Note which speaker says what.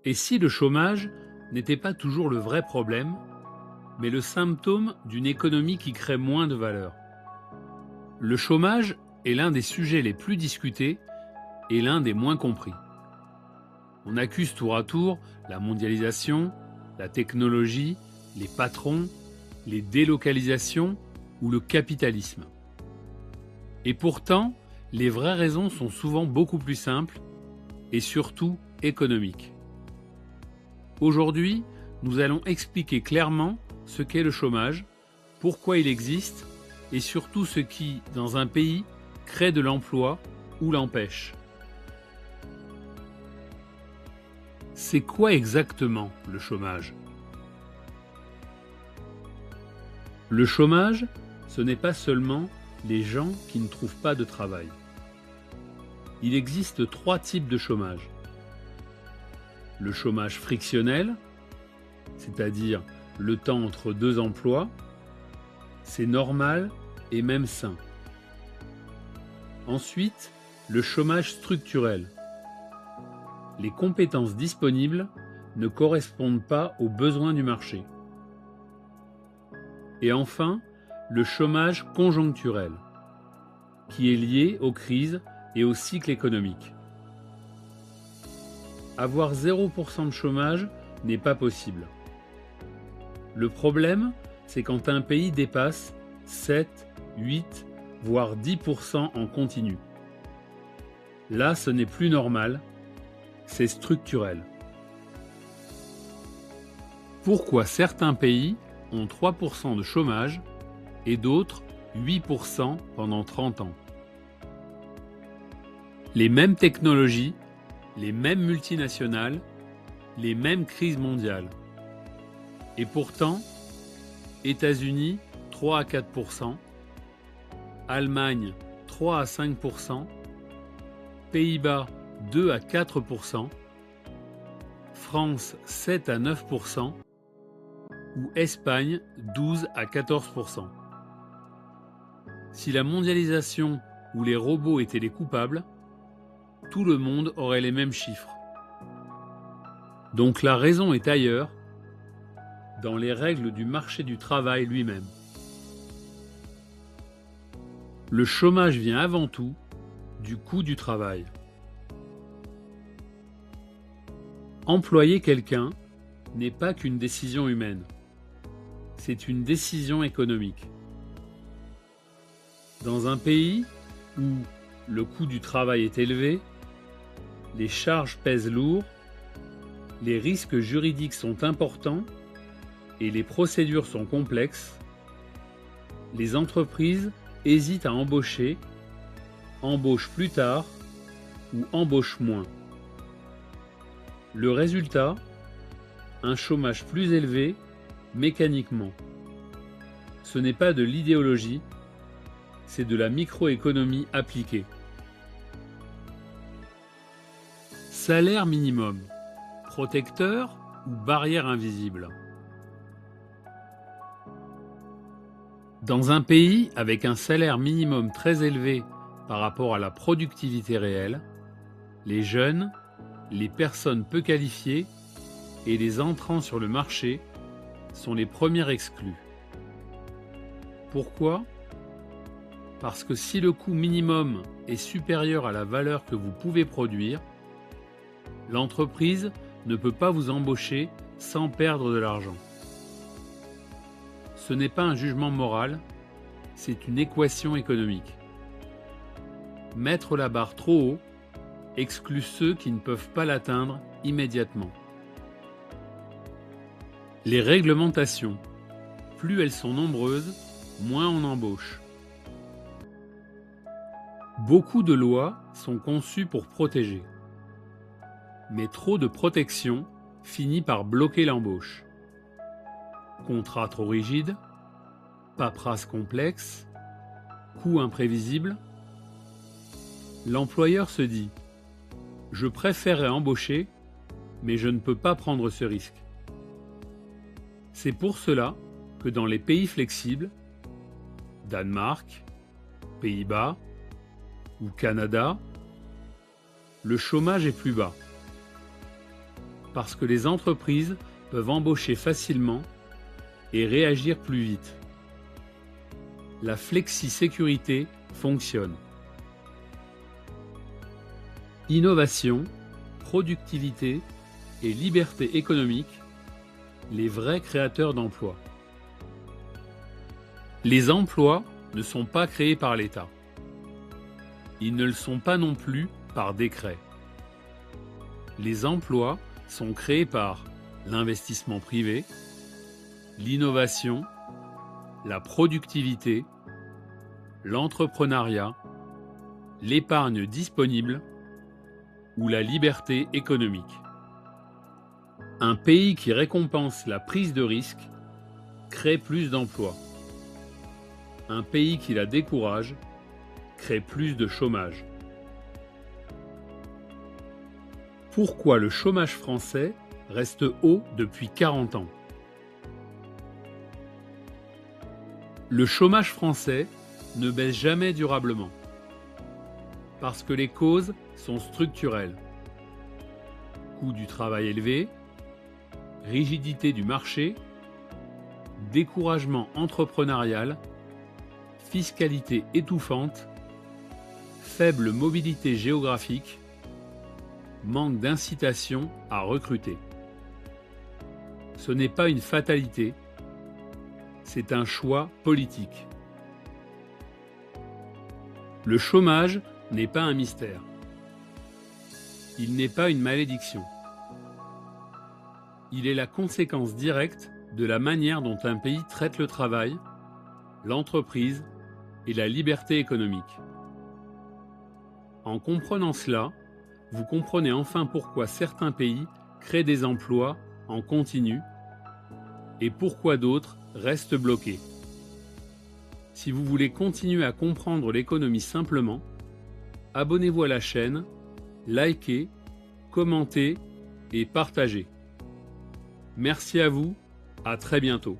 Speaker 1: Et si le chômage n'était pas toujours le vrai problème, mais le symptôme d'une économie qui crée moins de valeur? Le chômage est l'un des sujets les plus discutés et l'un des moins compris. On accuse tour à tour la mondialisation, la technologie, les patrons, les délocalisations ou le capitalisme. Et pourtant, les vraies raisons sont souvent beaucoup plus simples et surtout économiques. Aujourd'hui, nous allons expliquer clairement ce qu'est le chômage, pourquoi il existe et surtout ce qui, dans un pays, crée de l'emploi ou l'empêche. C'est quoi exactement le chômage? Le chômage, ce n'est pas seulement les gens qui ne trouvent pas de travail. Il existe 3 types de chômage. Le chômage frictionnel, c'est-à-dire le temps entre 2 emplois, c'est normal et même sain. Ensuite, le chômage structurel. Les compétences disponibles ne correspondent pas aux besoins du marché. Et enfin, le chômage conjoncturel, qui est lié aux crises et au cycle économique. Avoir 0% de chômage n'est pas possible. Le problème, c'est quand un pays dépasse 7, 8, voire 10% en continu. Là, ce n'est plus normal, c'est structurel. Pourquoi certains pays ont 3% de chômage et d'autres 8% pendant 30 ans? Les mêmes technologies, les mêmes multinationales, les mêmes crises mondiales. Et pourtant, États-Unis 3 à 4%, Allemagne 3 à 5%, Pays-Bas 2 à 4%, France 7 à 9% ou Espagne 12 à 14%. Si la mondialisation ou les robots étaient les coupables, tout le monde aurait les mêmes chiffres. Donc la raison est ailleurs, dans les règles du marché du travail lui-même. Le chômage vient avant tout du coût du travail. Employer quelqu'un n'est pas qu'une décision humaine, c'est une décision économique. Dans un pays où le coût du travail est élevé, les charges pèsent lourd, les risques juridiques sont importants et les procédures sont complexes, les entreprises hésitent à embaucher, embauchent plus tard ou embauchent moins. Le résultat, un chômage plus élevé mécaniquement. Ce n'est pas de l'idéologie, c'est de la microéconomie appliquée. Salaire minimum, protecteur ou barrière invisible? Dans un pays avec un salaire minimum très élevé par rapport à la productivité réelle, les jeunes, les personnes peu qualifiées et les entrants sur le marché sont les premiers exclus. Pourquoi? Parce que si le coût minimum est supérieur à la valeur que vous pouvez produire, l'entreprise ne peut pas vous embaucher sans perdre de l'argent. Ce n'est pas un jugement moral, c'est une équation économique. Mettre la barre trop haut exclut ceux qui ne peuvent pas l'atteindre immédiatement. Les réglementations, plus elles sont nombreuses, moins on embauche. Beaucoup de lois sont conçues pour protéger. Mais trop de protection finit par bloquer l'embauche. Contrat trop rigide, paperasse complexe, coûts imprévisibles. L'employeur se dit « Je préférerais embaucher, mais je ne peux pas prendre ce risque ». C'est pour cela que dans les pays flexibles, Danemark, Pays-Bas ou Canada, le chômage est plus bas. parce que les entreprises peuvent embaucher facilement et réagir plus vite. La flexi-sécurité fonctionne. Innovation, productivité et liberté économique, les vrais créateurs d'emplois. Les emplois ne sont pas créés par l'État. Ils ne le sont pas non plus par décret. Les emplois sont créés par l'investissement privé, l'innovation, la productivité, l'entrepreneuriat, l'épargne disponible ou la liberté économique. Un pays qui récompense la prise de risque crée plus d'emplois. Un pays qui la décourage crée plus de chômage. Pourquoi le chômage français reste haut depuis 40 ans? Le chômage français ne baisse jamais durablement, parce que les causes sont structurelles. Coût du travail élevé, rigidité du marché, découragement entrepreneurial, fiscalité étouffante, faible mobilité géographique, manque d'incitation à recruter. Ce n'est pas une fatalité, c'est un choix politique. Le chômage n'est pas un mystère. Il n'est pas une malédiction. Il est la conséquence directe de la manière dont un pays traite le travail, l'entreprise et la liberté économique. En comprenant cela, vous comprenez enfin pourquoi certains pays créent des emplois en continu et pourquoi d'autres restent bloqués. Si vous voulez continuer à comprendre l'économie simplement, abonnez-vous à la chaîne, likez, commentez et partagez. Merci à vous, à très bientôt.